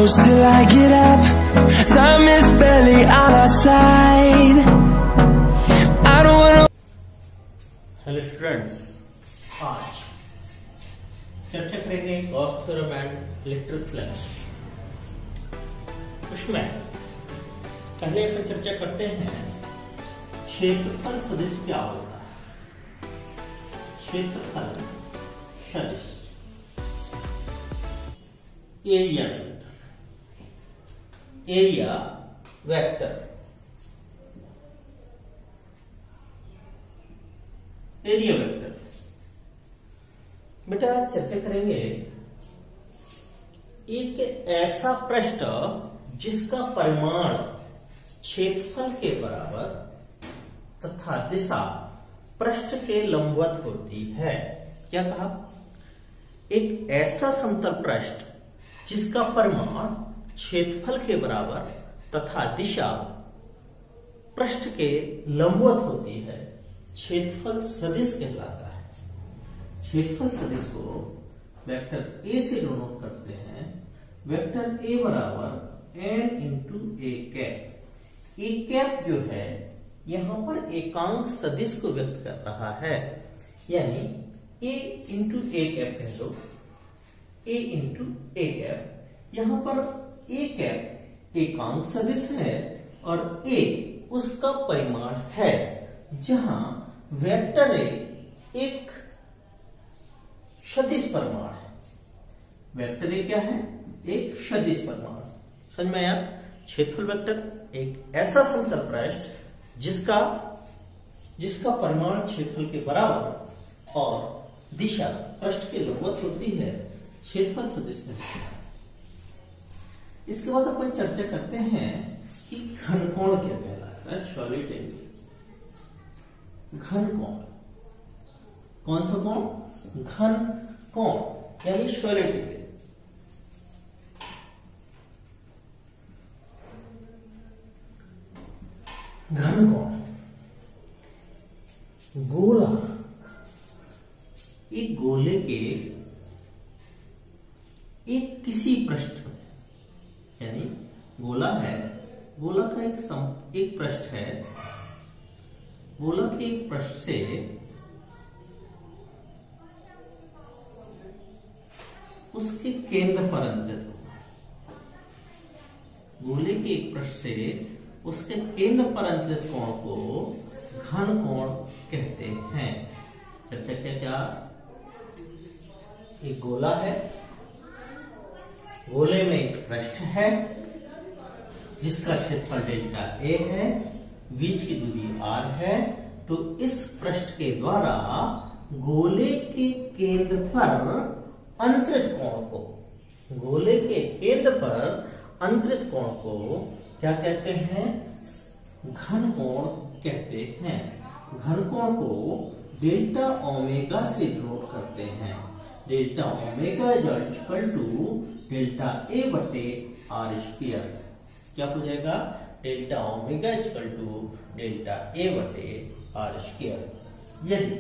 close till I get up. Time is barely on our side. I don't wanna. Hello students, आज चर्चा करेंगे Gauss theorem and electric flux. उसमें पहले अपन चर्चा करते हैं क्षेत्रफल सदिश क्या होता है। क्षेत्रफल सदिश एरिया वेक्टर बेटा चर्चा करेंगे एक ऐसा पृष्ठ जिसका परिमाण क्षेत्रफल के बराबर तथा दिशा पृष्ठ के लंबवत होती है। क्या कहा? एक ऐसा समतल पृष्ठ जिसका परिमाण क्षेत्रफल के बराबर तथा दिशा पृष्ठ के लंबवत होती है, क्षेत्रफल सदिश कहलाता है। क्षेत्रफल सदिश को वेक्टर ए से डिनोट करते हैं। वेक्टर ए बराबर N into A cap. A cap जो है यहां पर एकांक सदिश को व्यक्त कर रहा है, यानी ए इंटू ए कैप कह दो। ए इंटू ए कैप, यहां पर ए कैप एकांक सदिश है और ए उसका परिमाण है, जहां वेक्टर ए एक सदिश परिमाण है। वेक्टर ए क्या है? एक सदिश परिमाण। समझ में आया? क्षेत्रफल वेक्टर एक ऐसा समतल पृष्ठ जिसका परिमाण क्षेत्रफल के बराबर और दिशा पृष्ठ के लंबवत होती है, क्षेत्रफल सदिश में। इसके बाद अपन चर्चा करते हैं कि घनकोण क्या कहलाता है। Solid angle. घनकोण कौन सा कोण? घन कोण यानी सॉलिड एंगल। घनकोण गोला, एक गोले के एक किसी पृष्ठ में, यानी गोला है, गोला का एक पृष्ठ है, गोला के एक पृष्ठ से उसके केंद्र पर अंतरित होगा। गोले के एक पृष्ठ से उसके केंद्र पर अंतरित कोण को घन कोण कहते हैं। चर्चा क्या? एक गोला है, गोले में एक पृष्ठ है जिसका क्षेत्रफल डेल्टा ए है, बीच की दूरी r है। तो इस पृष्ठ के द्वारा गोले के केंद्र पर अंतरित कोण को, गोले के केंद्र पर अंतरित कोण को क्या कहते हैं? घन कोण कहते हैं। घन कोण को डेल्टा ओमेगा से डिनोट करते हैं। Delta omega is equal to delta ए बटे आर स्क्वायर। क्या हो जाएगा? Delta omega is equal to delta ए बटे आर स्क्वायर। यदि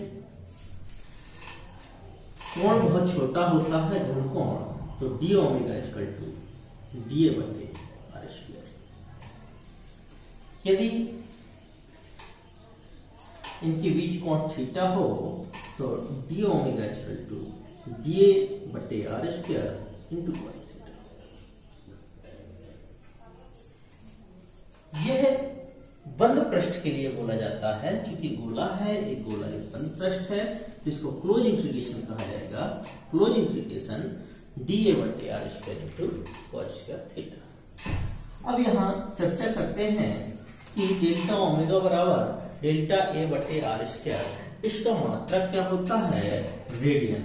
कोण बहुत छोटा होता है घन कोण, तो D omega is equal to D A बटे आर स्क्वायर। यदि इनके बीच कोण थीटा हो तो D omega is equal to D A बटे are square into cos theta. यह बंद पृष्ठ के लिए बोला जाता है, क्योंकि गोला है, एक गोला एक बंद पृष्ठ है, तो इसको क्लोज इंटीग्रेशन कहा जाएगा। क्लोज इंटीग्रेशन डी ए बटे are square into cos square theta. अब यहां चर्चा करते हैं कि डेल्टा ओमेगा बराबर डेल्टा ए बटे आर स्क्वायर, इसका मात्रक क्या होता है? रेडियन।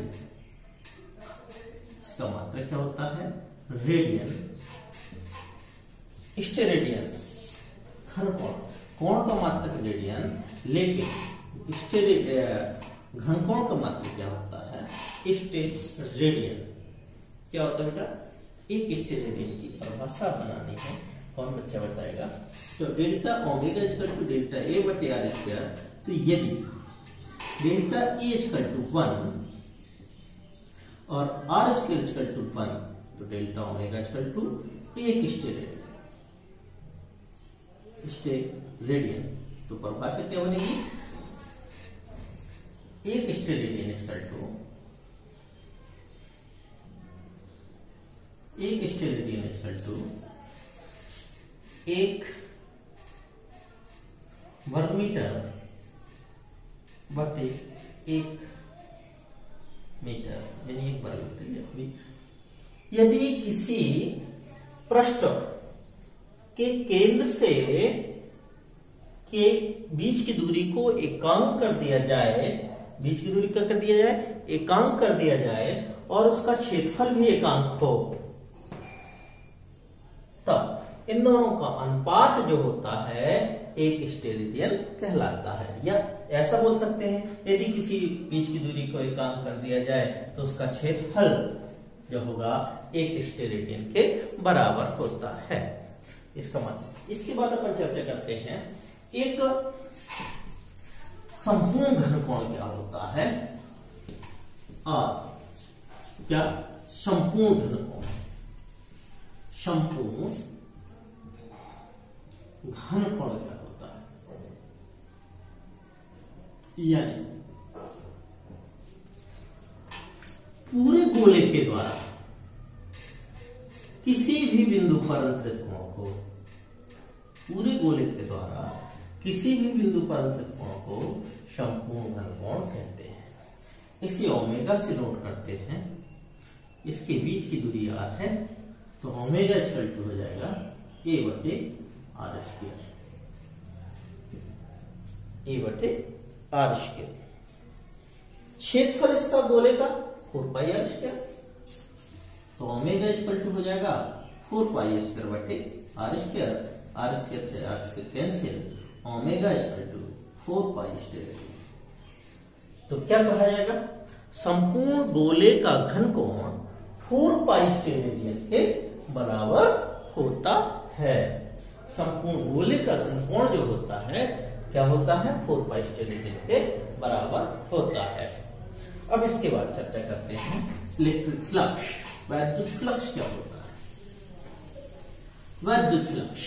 इसका मात्रक क्या होता है? रेडियन। स्टेरेडियन घन कोण, कोण का मात्रक रेडियन, लेकिन घन कोण का मात्रक क्या होता है? स्टेरेडियन। क्या होता है बेटा? एक स्टेरेडियन की परिभाषा बनानी है, कौन बच्चा बताएगा? तो delta omega equal to delta ए बटे आर स्क्वायर। तो यदि डेल्टा ए इक्वल टू 1 और आर स्क्वायर इक्वल टू 1, तो डेल्टा ओमेगा इक्वल टू एक स्टेरेडियन। तो परिभाषा क्या बनेगी? एक स्टेरेडियन इक्वल टू एक वर्ग मीटर बटे एक मीटर, यानी एक वर्ग मीटर। यदि किसी पृष्ठ के केंद्र से के बीच की दूरी को एकांक कर दिया जाए, बीच की दूरी का कर दिया जाए, एकांक कर दिया जाए, और उसका क्षेत्रफल भी एकांक हो, तब इन दोनों का अनुपात जो होता है एक स्टेरेडियन कहलाता है। या ऐसा बोल सकते हैं, यदि किसी बीच की दूरी को एकांक कर दिया जाए तो उसका क्षेत्रफल जो होगा एक स्टेरेडियन के बराबर होता है। इसका मतलब, इसके बाद अपन चर्चा करते हैं एक संपूर्ण घनकोण क्या होता है और क्या संपूर्ण घनकोण। संपूर्ण घनकोण क्या होता है? यानी पूरे गोले के द्वारा किसी भी बिंदु पर अंतरित कोण को, पूरे गोले के द्वारा किसी भी बिंदु पर अंतरित कोण को संपूर्ण घनकोण कहते हैं। इसे ओमेगा से नोट करते हैं। इसके बीच की दूरी r है, तो ओमेगा इक्वल टू हो जाएगा a बटे आर स्क्वायर, a बटे आर स्क्वायर। क्षेत्रफल इसका गोले का 4 पाई आर स्क्वायर, तो ओमेगा इक्वल टू हो जाएगा 4 पाई स्क्वायर बटे आर स्क्वायर। आर स्क्वायर से R square cancel, omega equal to 4 pi steradian. तो क्या कहा जाएगा? संपूर्ण गोले का घनकोण 4 पाई स्टेरेडियन के बराबर होता है। संपूर्ण गोले का घनकोण जो होता है क्या होता है? 4 पाई स्टेरेडियन के बराबर होता है। अब इसके बाद चर्चा करते हैं इलेक्ट्रिक फ्लक्स। वैद्युत फ्लक्स क्या होता है? वैद्युत फ्लक्स,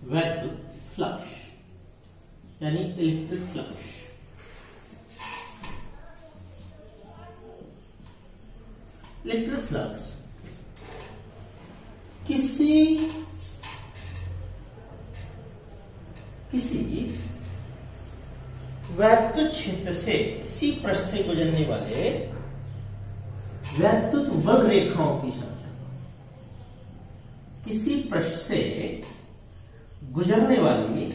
वैद्युत फ्लक्स यानी इलेक्ट्रिक फ्लक्स। इलेक्ट्रिक फ्लक्स किसी वैद्युत क्षेत्र से, किसी पृष्ठ से गुजरने वाले वैद्युत बल रेखाओं की संख्या, किसी पृष्ठ से गुजरने वाली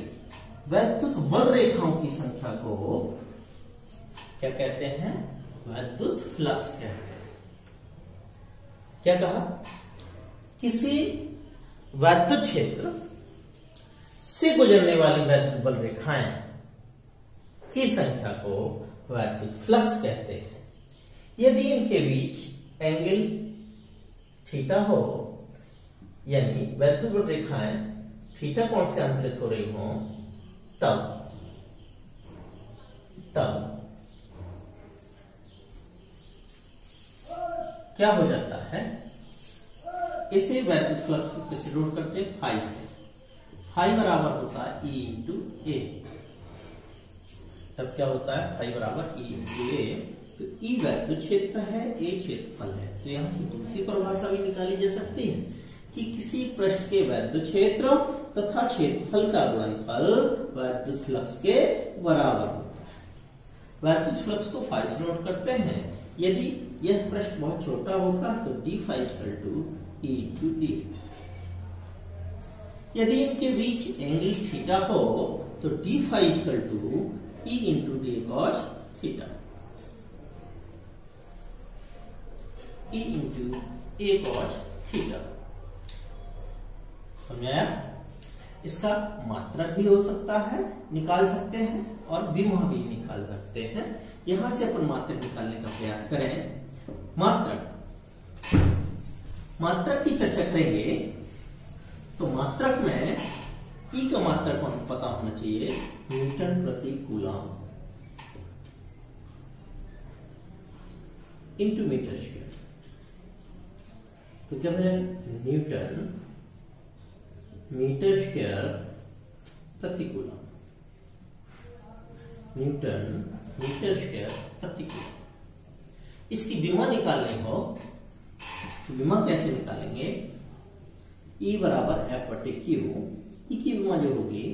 वैद्युत बल रेखाओं की संख्या को क्या कहते हैं? वैद्युत फ्लक्स कहते हैं। क्या कहा? किसी वैद्युत क्षेत्र से गुजरने वाली वैद्युत बल रेखाएं की संख्या को वैद्युत फ्लक्स कहते हैं। यदि इनके बीच एंगल थीटा हो, यानी वैद्युत बल रेखाएं थीटा कोण से अंतरित हो रही हो, तब क्या हो जाता है? इसे वैद्युत फ्लक्स को किससे जोड़ करते हैं? फाई से। फाई बराबर होता है E इंटू ए। तब क्या होता है? फाई बराबर E इंटू ए। तो E वैद्युत क्षेत्र है, A क्षेत्रफल है। तो यहां से दूसरी परिभाषा भी निकाली जा सकती है कि किसी पृष्ठ के वैद्युत क्षेत्र तथा क्षेत्रफल का गुणनफल वैद्युत फ्लक्स के बराबर होता है। वैद्युत फ्लक्स को फाई से नोट करते हैं। यदि यह पृष्ठ बहुत छोटा होता है तो D phi equal to E into D. यदि इनके बीच एंगल थीटा हो तो D phi equal to E into D cos theta, E into A cos theta. समझाया? इसका मात्रक भी हो सकता है, निकाल सकते हैं, और विमह भी निकाल सकते हैं। यहां से अपन मात्रक निकालने का प्रयास करें। मात्रक की चर्चा करेंगे तो मात्रक में E का मात्रक हमको पता होना चाहिए, न्यूटन प्रति कूलम इंटू मीटर स्क्वायर। तो क्या हो जाएगा, न्यूटन मीटर स्क्वायर प्रति कूलम, न्यूटन मीटर स्क्वायर प्रति कूलम। इसकी विमा निकालनी हो तो विमा कैसे निकालेंगे, E बराबर एफ बटे क्यू। ई की विमा जो होगी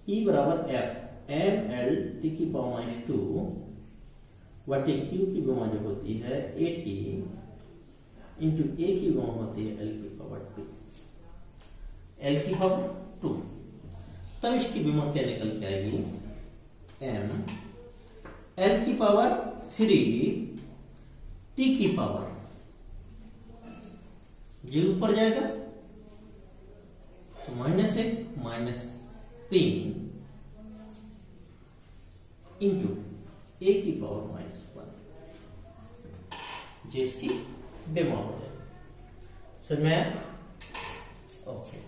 E बराबर एफ एम एल टी की पावर -2 बटे क्यू की विमा जो होती है ए टी इंटू ए की विमा होती है एल की पावर 2, एल की पावर 2। तब इसकी विमा क्या निकल के आएगी, एम एल की पावर 3 टी की पावर, जी ऊपर जाएगा तो -1 -3 इंटू ए की पावर -1, जिसकी विमा हो जाएगी। समझ में आया? ओके।